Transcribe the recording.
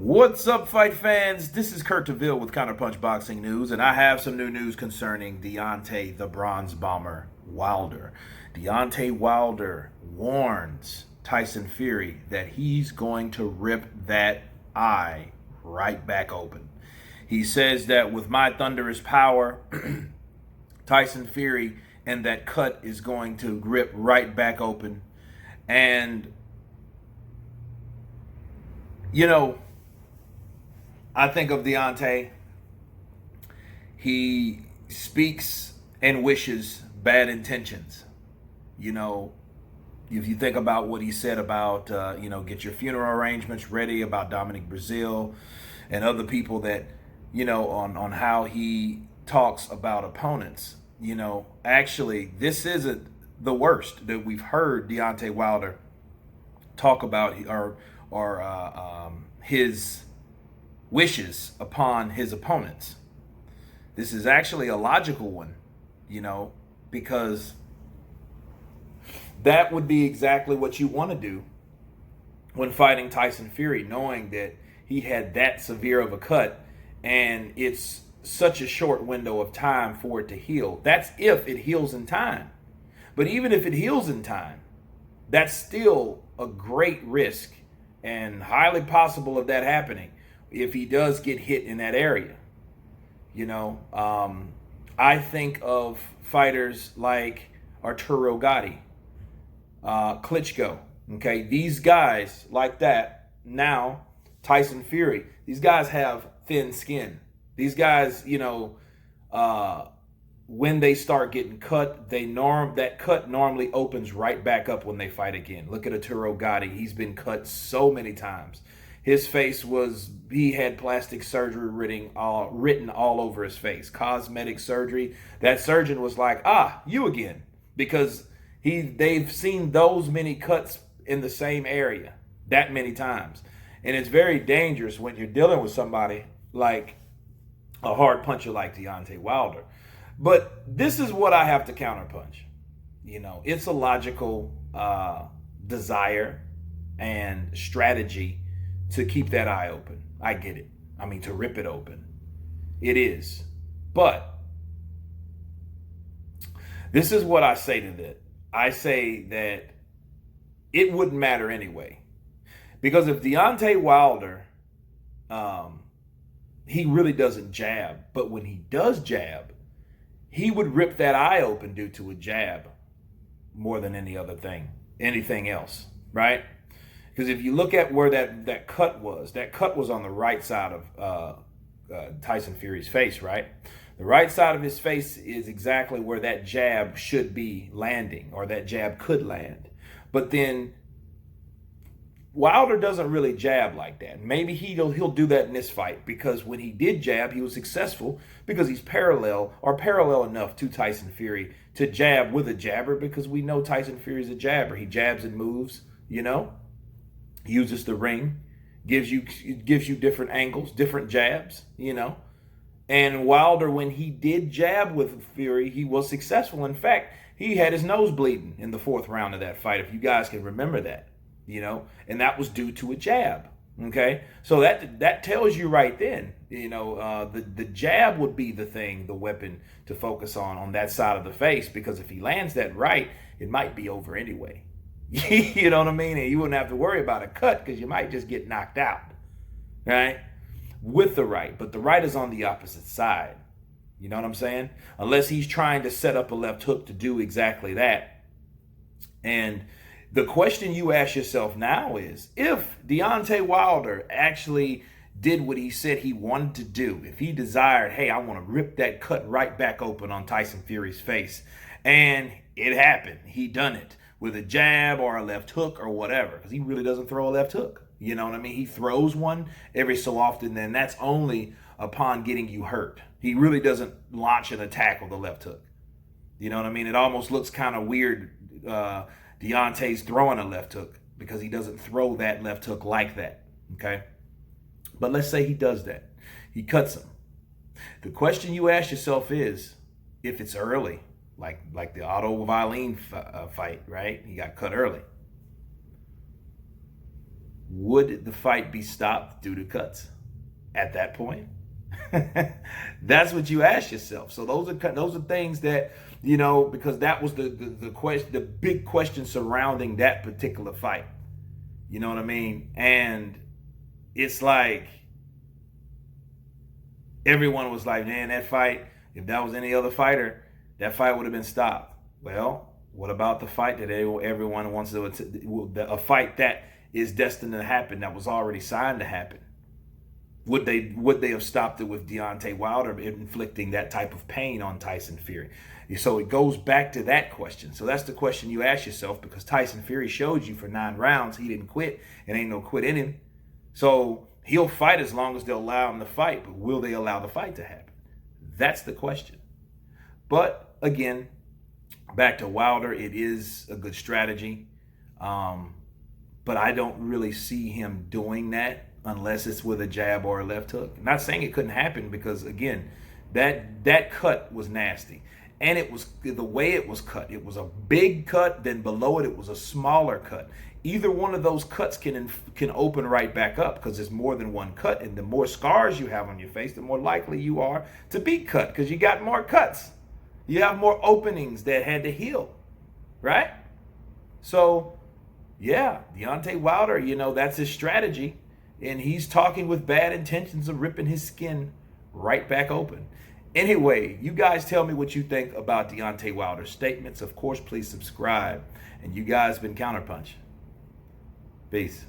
What's up, fight fans? This is Kurt DeVille with Counterpunch Boxing News, and I have some new news concerning Deontay the Bronze Bomber Wilder. Deontay Wilder warns Tyson Fury that he's going to rip that eye right back open. He says that with my thunderous power, Tyson Fury and that cut is going to rip right back open. And, you know, I think of Deontay. He speaks and wishes bad intentions. You know, if you think about what he said about, get your funeral arrangements ready, about Dominic Brazil and other people that, on how he talks about opponents. Actually, this isn't the worst that we've heard Deontay Wilder talk about or his wishes upon his opponents. This is actually a logical one, because that would be exactly what you want to do when fighting Tyson Fury, knowing that he had that severe of a cut and it's such a short window of time for it to heal. That's if it heals in time. But even if it heals in time, that's still a great risk and highly possible of that happening if he does get hit in that area. I think of fighters like Arturo Gatti, Klitschko. Okay, these guys like that. Now, Tyson Fury. These guys have thin skin. These guys, when they start getting cut, that cut normally opens right back up when they fight again. Look at Arturo Gatti. He's been cut so many times. His face he had plastic surgery written all over his face. Cosmetic surgery. That surgeon was like, you again. Because they've seen those many cuts in the same area that many times. And it's very dangerous when you're dealing with somebody like a hard puncher like Deontay Wilder. But this is what I have to counterpunch. It's a logical desire and strategy to keep that eye open. I get it. To rip it open. It is. But this is what I say to that. I say that it wouldn't matter anyway. Because if Deontay Wilder, he really doesn't jab. But when he does jab, he would rip that eye open due to a jab more than anything else, right? Because if you look at where that cut was on the right side of Tyson Fury's face, right? The right side of his face is exactly where that jab should be landing, or that jab could land. But then Wilder doesn't really jab like that. Maybe he'll do that in this fight, because when he did jab, he was successful because he's parallel enough to Tyson Fury to jab with a jabber, because we know Tyson Fury's a jabber. He jabs and moves, uses the ring, gives you different angles, different jabs, And Wilder, when he did jab with Fury, he was successful. In fact, he had his nose bleeding in the fourth round of that fight, if you guys can remember that, and that was due to a jab. Okay, so that tells you right then, the jab would be the weapon to focus on that side of the face, because if he lands that right, it might be over anyway. You know what I mean? And you wouldn't have to worry about a cut, because you might just get knocked out, right? With the right. But the right is on the opposite side. You know what I'm saying? Unless he's trying to set up a left hook to do exactly that. And the question you ask yourself now is, if Deontay Wilder actually did what he said he wanted to do, if he desired, hey, I want to rip that cut right back open on Tyson Fury's face, and it happened, he done it with a jab or a left hook or whatever, because he really doesn't throw a left hook. You know what I mean? He throws one every so often, and that's only upon getting you hurt. He really doesn't launch an attack with a left hook. You know what I mean? It almost looks kind of weird, Deontay's throwing a left hook, because he doesn't throw that left hook like that, okay? But let's say he does that. He cuts him. The question you ask yourself is, if it's early, like the Otto Wallin fight, right? He got cut early. would the fight be stopped due to cuts at that point? That's what you ask yourself. So those are things that, because that was the question, the big question surrounding that particular fight. You know what I mean? And it's like everyone was like, man, that fight, if that was any other fighter, that fight would have been stopped. Well, what about the fight that everyone wants to, a fight that is destined to happen, that was already signed to happen? Would they have stopped it with Deontay Wilder inflicting that type of pain on Tyson Fury? So it goes back to that question. So that's the question you ask yourself, because Tyson Fury showed you for 9 rounds he didn't quit, and ain't no quit in him. So he'll fight as long as they'll allow him to fight, but will they allow the fight to happen? That's the question. But again, back to Wilder, it is a good strategy. But I don't really see him doing that unless it's with a jab or a left hook. I'm not saying it couldn't happen, because again, that cut was nasty. And it was the way it was cut. It was a big cut, then below it was a smaller cut. Either one of those cuts can open right back up, because there's more than one cut. And the more scars you have on your face, the more likely you are to be cut, because you got more cuts. You have more openings that had to heal, right? So, yeah, Deontay Wilder, that's his strategy. And he's talking with bad intentions of ripping his skin right back open. Anyway, you guys tell me what you think about Deontay Wilder's statements. Of course, please subscribe. And you guys been Counterpunch. Peace.